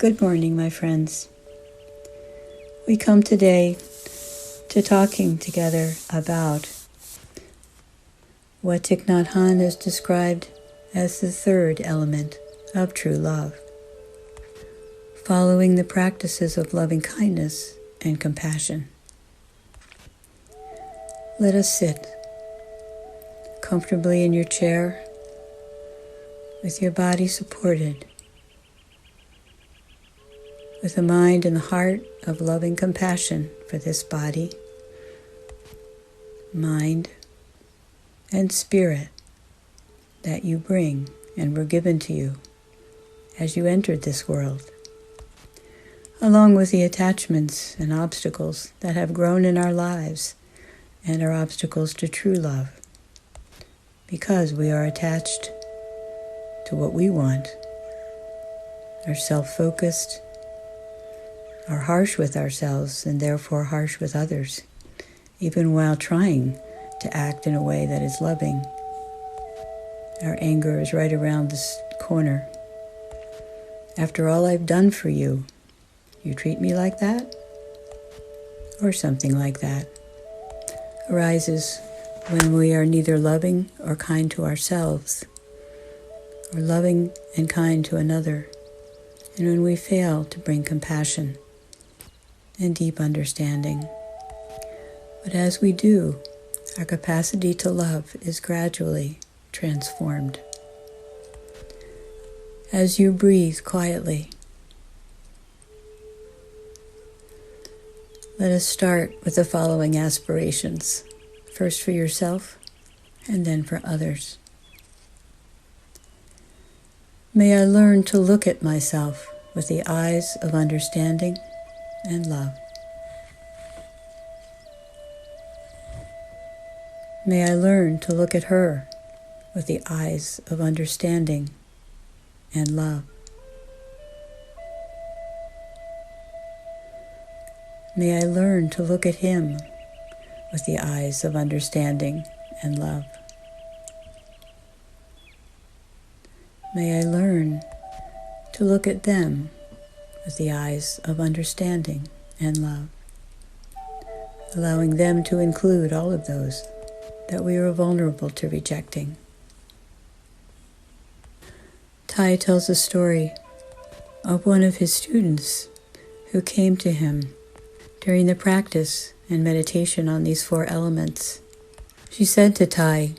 Good morning, my friends. We come today to talking together about what Thich Nhat Hanh has described as the third element of true love, following the practices of loving kindness and compassion. Let us sit comfortably in your chair with your body supported, with a mind and the heart of loving compassion for this body, mind, and spirit that you bring and were given to you as you entered this world, along with the attachments and obstacles that have grown in our lives and are obstacles to true love, because we are attached to what we want, are self-focused, are harsh with ourselves and therefore harsh with others, even while trying to act in a way that is loving. Our anger is right around this corner. After all I've done for you, you treat me like that? Or something like that arises when we are neither loving or kind to ourselves, or loving and kind to another, and when we fail to bring compassion and deep understanding. But as we do, our capacity to love is gradually transformed. As you breathe quietly, let us start with the following aspirations, first for yourself and then for others. May I learn to look at myself with the eyes of understanding and love. May I learn to look at her with the eyes of understanding and love. May I learn to look at him with the eyes of understanding and love. May I learn to look at them with the eyes of understanding and love, allowing them to include all of those that we are vulnerable to rejecting. Thai tells a story of one of his students who came to him during the practice and meditation on these four elements. She said to Thai,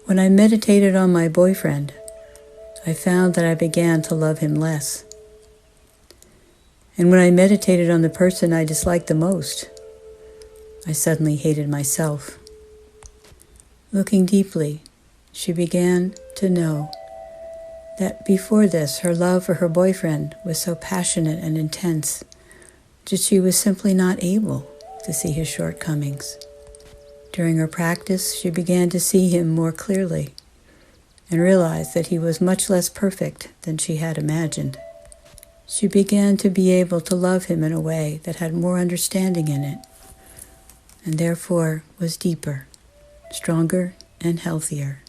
"When I meditated on my boyfriend, I found that I began to love him less. And when I meditated on the person I disliked the most, I suddenly hated myself." Looking deeply, she began to know that before this, her love for her boyfriend was so passionate and intense that she was simply not able to see his shortcomings. During her practice, she began to see him more clearly and realized that he was much less perfect than she had imagined. She began to be able to love him in a way that had more understanding in it, and therefore was deeper, stronger, and healthier.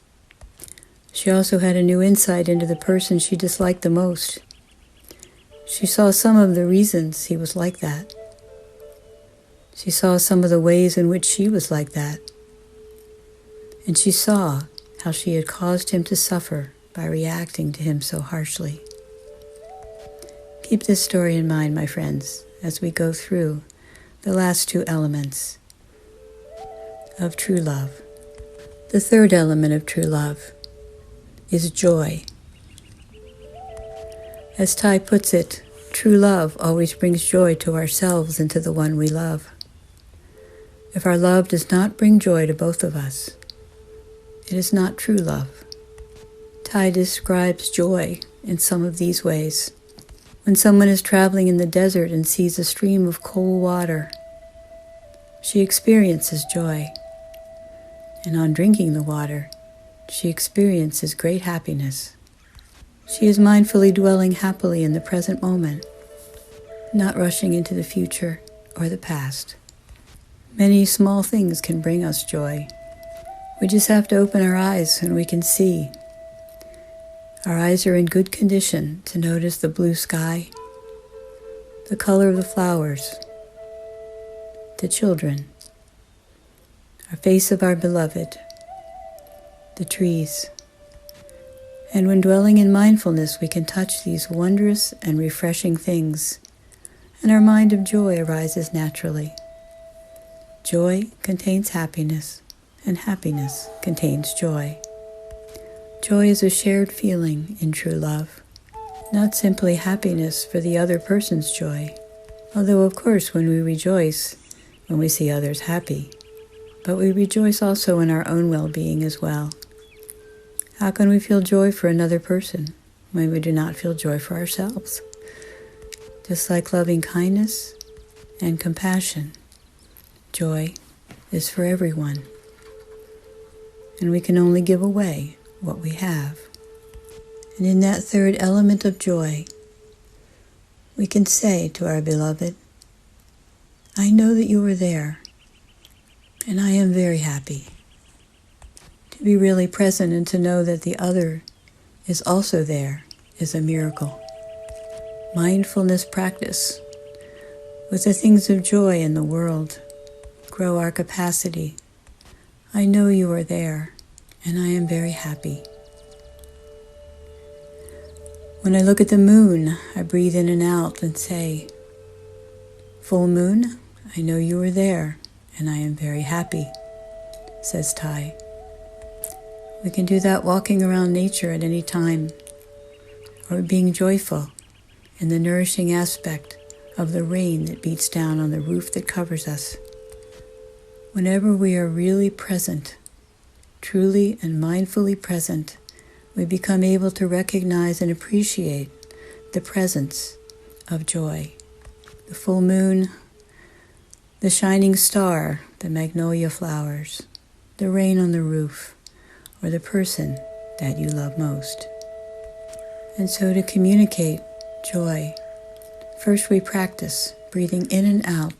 She also had a new insight into the person she disliked the most. She saw some of the reasons he was like that. She saw some of the ways in which she was like that. And she saw how she had caused him to suffer by reacting to him so harshly. Keep this story in mind, my friends, as we go through the last two elements of true love. The third element of true love is joy. As Thai puts it, true love always brings joy to ourselves and to the one we love. If our love does not bring joy to both of us, it is not true love. Thai describes joy in some of these ways. When someone is traveling in the desert and sees a stream of cold water, she experiences joy. And on drinking the water, she experiences great happiness. She is mindfully dwelling happily in the present moment, not rushing into the future or the past. Many small things can bring us joy. We just have to open our eyes and we can see. Our eyes are in good condition to notice the blue sky the color of the flowers, the children, our face of our beloved, the trees. And when dwelling in mindfulness, we can touch these wondrous and refreshing things, and our mind of joy arises naturally. Joy contains happiness, and happiness contains joy. Joy is a shared feeling in true love, not simply happiness for the other person's joy, although of course when we rejoice when we see others happy, but we rejoice also in our own well-being as well. How can we feel joy for another person when we do not feel joy for ourselves? Just like loving kindness and compassion, joy is for everyone. And we can only give away what we have. And in that third element of joy, we can say to our beloved, I know that you are there, and I am very happy. To be really present and to know that the other is also there is a miracle. Mindfulness practice with the things of joy in the world grow our capacity. I know you are there, and I am very happy. When I look at the moon, I breathe in and out and say, full moon, I know you are there, and I am very happy, says Tai. We can do that walking around nature at any time, or being joyful in the nourishing aspect of the rain that beats down on the roof that covers us. Whenever we are really present, truly and mindfully present, we become able to recognize and appreciate the presence of joy. The full moon, the shining star, the magnolia flowers, the rain on the roof, or the person that you love most. And so to communicate joy, first we practice breathing in and out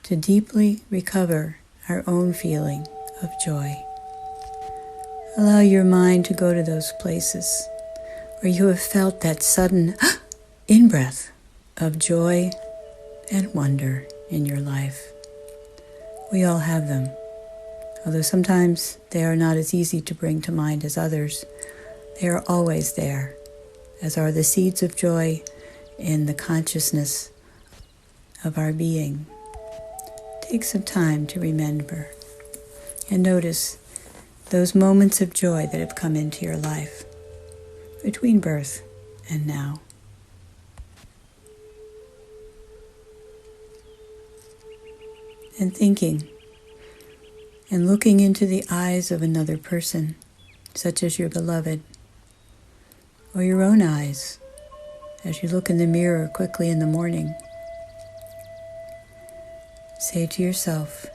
to deeply recover our own feeling of joy. Allow your mind to go to those places where you have felt that sudden in-breath of joy and wonder in your life. We all have them, although sometimes they are not as easy to bring to mind as others. They are always there, as are the seeds of joy in the consciousness of our being. Take some time to remember and notice those moments of joy that have come into your life between birth and now. And thinking and looking into the eyes of another person, such as your beloved, or your own eyes as you look in the mirror quickly in the morning. Say to yourself,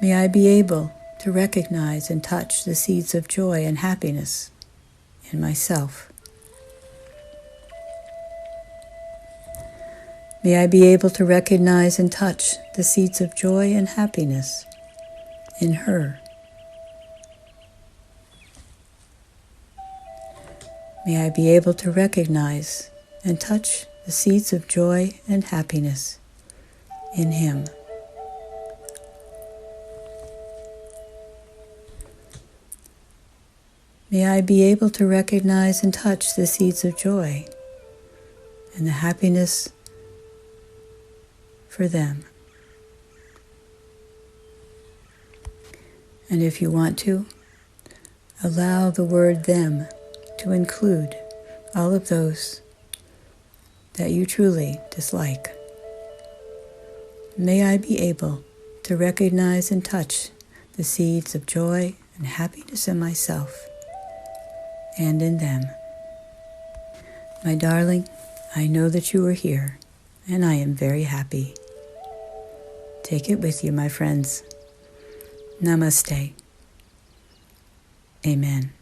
may I be able to recognize and touch the seeds of joy and happiness in myself. May I be able to recognize and touch the seeds of joy and happiness in her. May I be able to recognize and touch the seeds of joy and happiness in him. May I be able to recognize and touch the seeds of joy and the happiness for them. And if you want to, allow the word them to include all of those that you truly dislike. May I be able to recognize and touch the seeds of joy and happiness in myself and in them. My darling, I know that you are here, and I am very happy. Take it with you, my friends. Namaste. Amen.